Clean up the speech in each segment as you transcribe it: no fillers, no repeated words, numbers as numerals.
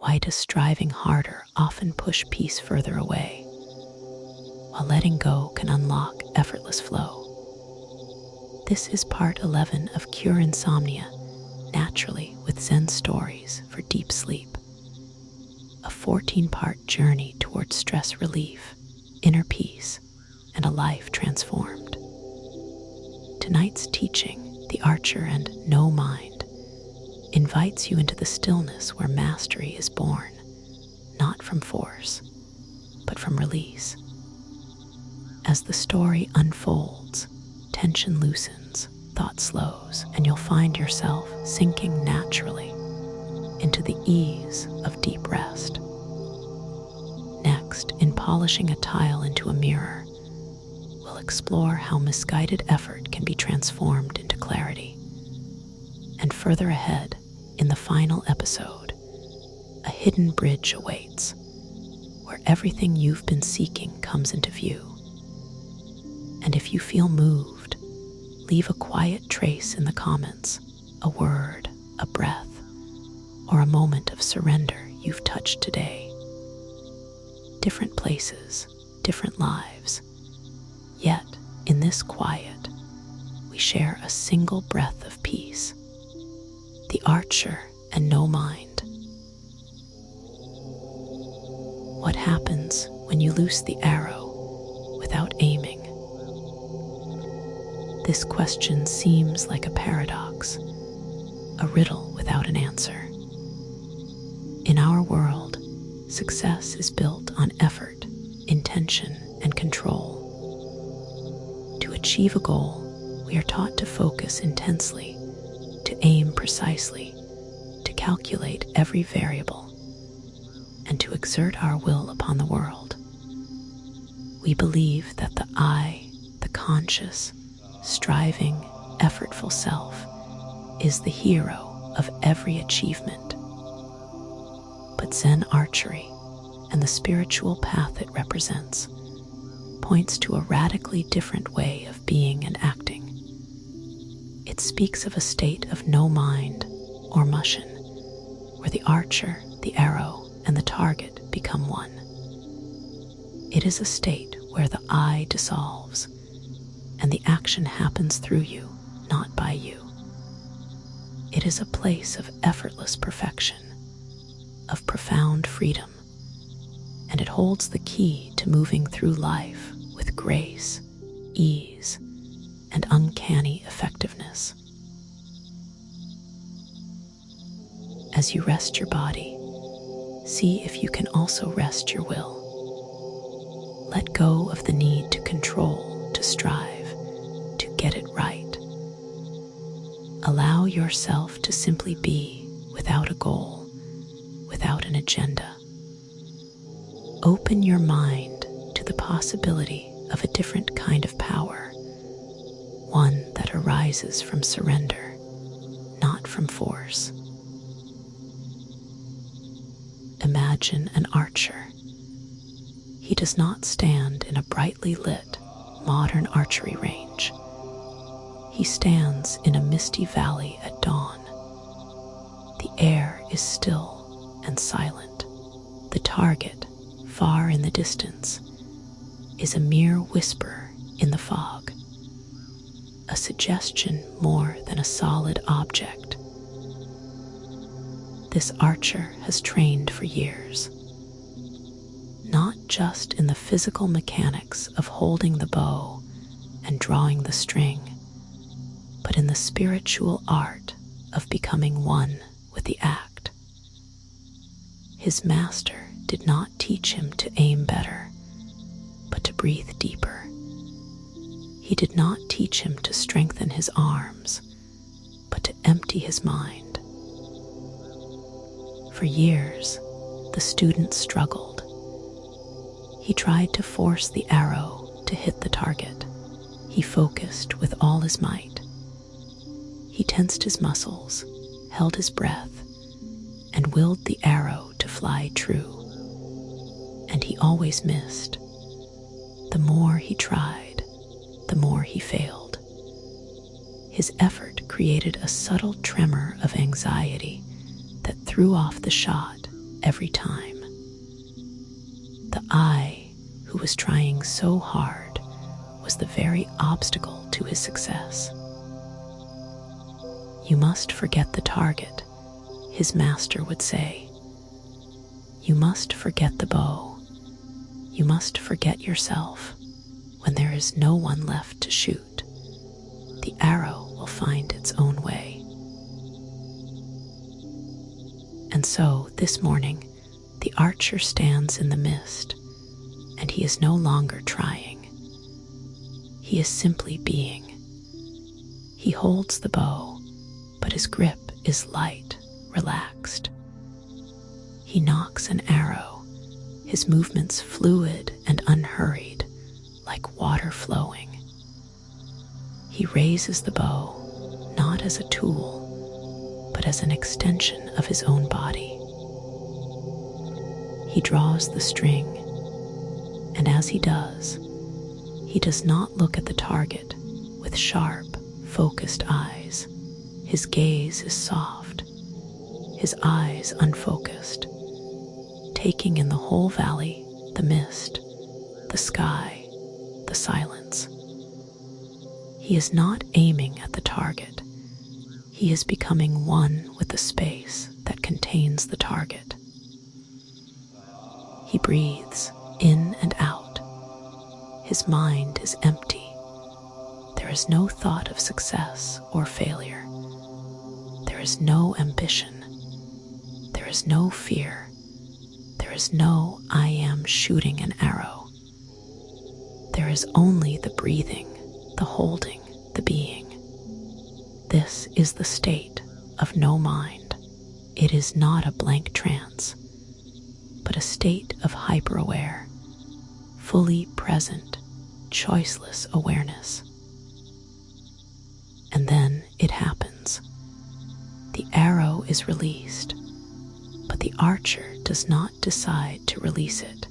Why does striving harder often push peace further away, while letting go can unlock effortless flow? This is part 11 of Cure Insomnia Naturally with Zen Stories for Deep Sleep, a 14-part journey towards stress relief, inner peace, and a life transformed. Tonight's teaching, The Archer and No Mind, invites you into the stillness where mastery is born, not from force, but from release. As the story unfolds, tension loosens, thought slows, and you'll find yourself sinking naturally into the ease of deep rest. Next, in polishing a tile into a mirror, we'll explore how misguided effort can be transformed into clarity. And further ahead, in the final episode, a hidden bridge awaits, where everything you've been seeking comes into view. And if you feel moved, leave a quiet trace in the comments, a word, a breath, or a moment of surrender you've touched today. Different places, different lives. Yet, in this quiet, we share a single breath of peace. The Archer and No Mind. What happens when you loose the arrow without aiming? This question seems like a paradox, a riddle without an answer. In our world, success is built on effort, intention, and control. To achieve a goal, we are taught to focus intensely, to aim precisely, to calculate every variable, and to exert our will upon the world. We believe that the I, the conscious, striving, effortful self, is the hero of every achievement. But Zen archery and the spiritual path it represents points to a radically different way of being and acting. It speaks of a state of no mind or mushin, where the archer, the arrow, and the target become one. It is a state where the I dissolves, and the action happens through you, not by you. It is a place of effortless perfection, of profound freedom, and it holds the key to moving through life with grace, ease, and uncanny effectiveness. As you rest your body, see if you can also rest your will. Let go of the need to control, to strive, to get it right. Allow yourself to simply be without a goal, without an agenda. Open your mind to the possibility of a different kind of power, one that arises from surrender, not from force. Imagine an archer. He does not stand in a brightly lit, modern archery range. He stands in a misty valley at dawn. The air is still and silent. The target, far in the distance, is a mere whisper in the fog, a suggestion more than a solid object. This archer has trained for years, not just in the physical mechanics of holding the bow and drawing the string, but in the spiritual art of becoming one with the act. His master did not teach him to aim better, but to breathe deeper. He did not teach him to strengthen his arms, but to empty his mind. For years, the student struggled. He tried to force the arrow to hit the target. He focused with all his might. He tensed his muscles, held his breath, and willed the arrow to fly true. And he always missed. The more he tried, the more he failed. His effort created a subtle tremor of anxiety that threw off the shot every time. The I, who was trying so hard, was the very obstacle to his success. You must forget the target, his master would say. You must forget the bow. You must forget yourself. When there is no one left to shoot, the arrow will find its own way. And so, this morning, the archer stands in the mist, and he is no longer trying. He is simply being. He holds the bow, but his grip is light, relaxed. He knocks an arrow, his movements fluid and unhurried, like water flowing. He raises the bow, not as a tool, but as an extension of his own body. He draws the string, and as he does not look at the target with sharp, focused eyes. His gaze is soft, his eyes unfocused, taking in the whole valley, the mist, the sky, the silence. He is not aiming at the target. He is becoming one with the space that contains the target. He breathes in and out. His mind is empty. There is no thought of success or failure. There is no ambition. There is no fear. There is no I am shooting an arrow. There is only the breathing, the holding, the being. This is the state of no mind. It is not a blank trance, but a state of hyper-aware, fully present, choiceless awareness. And then it happens. The arrow is released, but the archer does not decide to release it.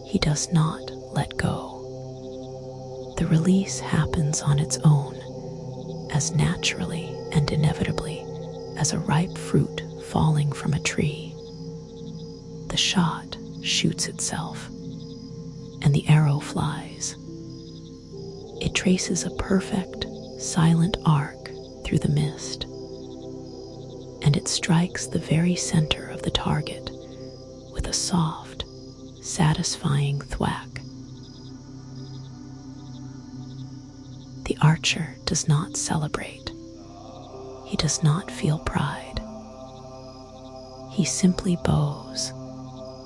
He does not let go. The release happens on its own, as naturally and inevitably as a ripe fruit falling from a tree. The shot shoots itself, and the arrow flies. It traces a perfect, silent arc through the mist, and it strikes the very center of the target with a soft, satisfying thwack. The archer does not celebrate. He does not feel pride. He simply bows,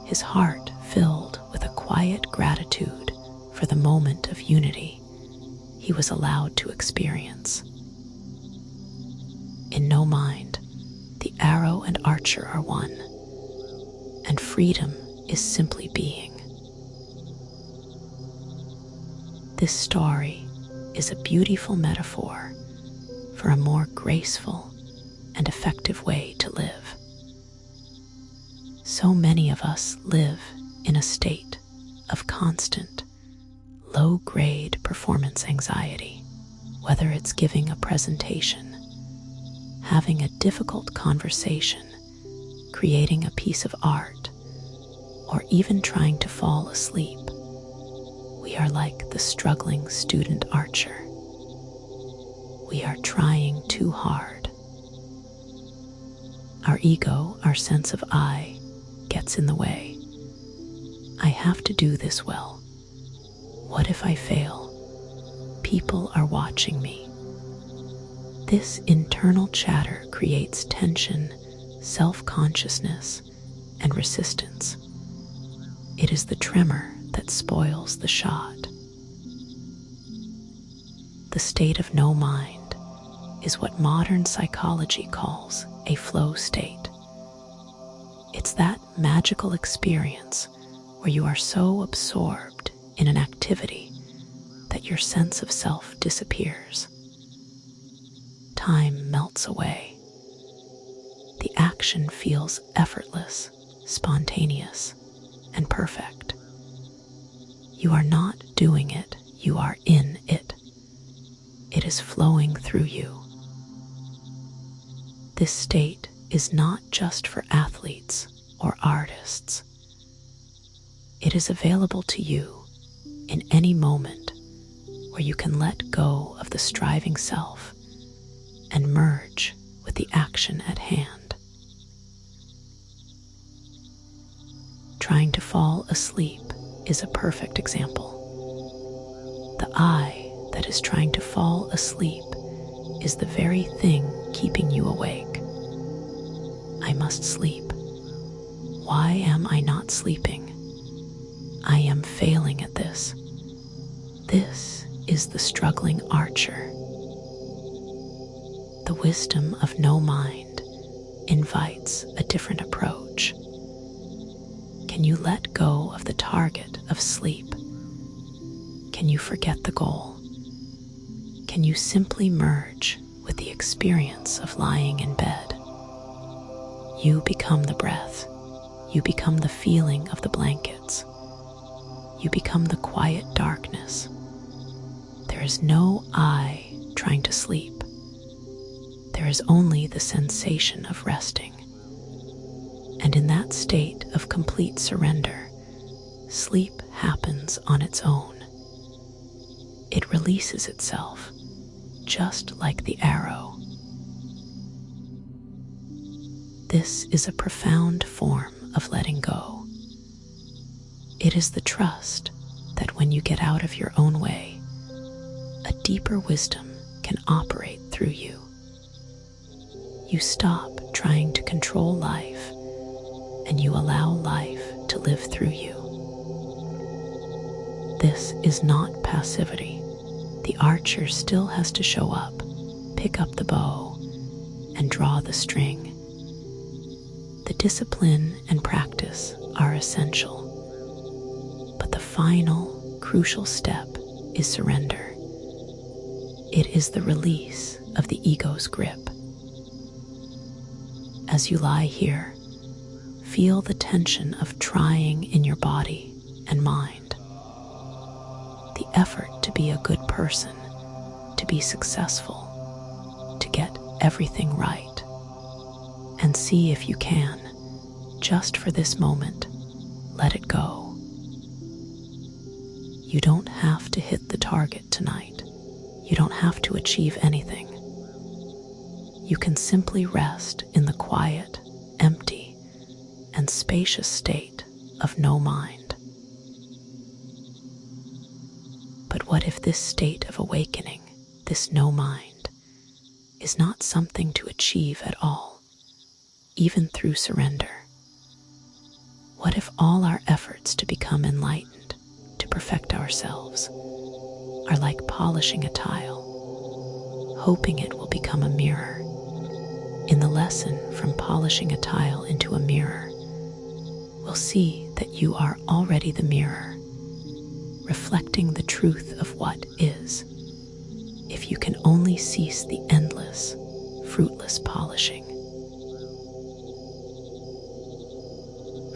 his heart filled with a quiet gratitude for the moment of unity he was allowed to experience. In no mind, the arrow and archer are one, and freedom is simply being. This story is a beautiful metaphor for a more graceful and effective way to live. So many of us live in a state of constant, low-grade performance anxiety, whether it's giving a presentation, having a difficult conversation, creating a piece of art, or even trying to fall asleep. We are like the struggling student archer. We are trying too hard. Our ego, our sense of I, gets in the way. I have to do this well. What if I fail? People are watching me. This internal chatter creates tension, self-consciousness, and resistance. It is the tremor that spoils the shot. The state of no mind is what modern psychology calls a flow state. It's that magical experience where you are so absorbed in an activity that your sense of self disappears. Time melts away. The action feels effortless, spontaneous, and perfect. You are not doing it, you are in it. It is flowing through you. This state is not just for athletes or artists. It is available to you in any moment where you can let go of the striving self and merge with the action at hand. Trying to fall asleep is a perfect example. The I that is trying to fall asleep is the very thing keeping you awake. I must sleep. Why am I not sleeping? I am failing at this. This is the struggling archer. The wisdom of no mind invites a different approach. Can you let go of the target of sleep? Can you forget the goal? Can you simply merge with the experience of lying in bed? You become the breath. You become the feeling of the blankets. You become the quiet darkness. There is no I trying to sleep. There is only the sensation of resting. And in that state of complete surrender, sleep happens on its own. It releases itself, just like the arrow. This is a profound form of letting go. It is the trust that when you get out of your own way, a deeper wisdom can operate through you. You stop trying to control life, and you allow life to live through you. This is not passivity. The archer still has to show up, pick up the bow, and draw the string. The discipline and practice are essential, but the final, crucial step is surrender. It is the release of the ego's grip. As you lie here, feel the tension of trying in your body and mind. The effort to be a good person, to be successful, to get everything right. And see if you can, just for this moment, let it go. You don't have to hit the target tonight. You don't have to achieve anything. You can simply rest in the quiet, empty, and spacious state of no mind. But what if this state of awakening, this no mind, is not something to achieve at all, even through surrender? What if all our efforts to become enlightened, to perfect ourselves, are like polishing a tile, hoping it will become a mirror? In the lesson from polishing a tile into a mirror, we'll see that you are already the mirror, reflecting the truth of what is, if you can only cease the endless, fruitless polishing.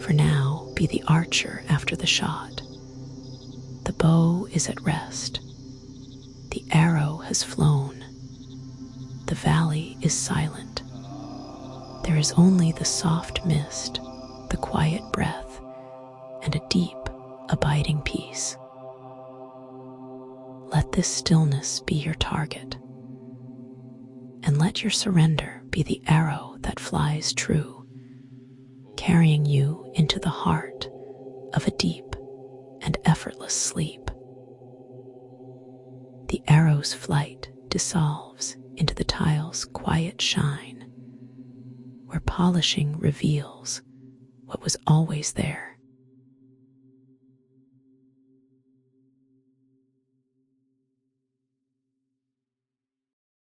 For now, be the archer after the shot. The bow is at rest. The arrow has flown. The valley is silent. There is only the soft mist, the quiet breath, and a deep, abiding peace. Let this stillness be your target, and let your surrender be the arrow that flies true, carrying you into the heart of a deep and effortless sleep. The arrow's flight dissolves into the tile's quiet shine, where polishing reveals what was always there.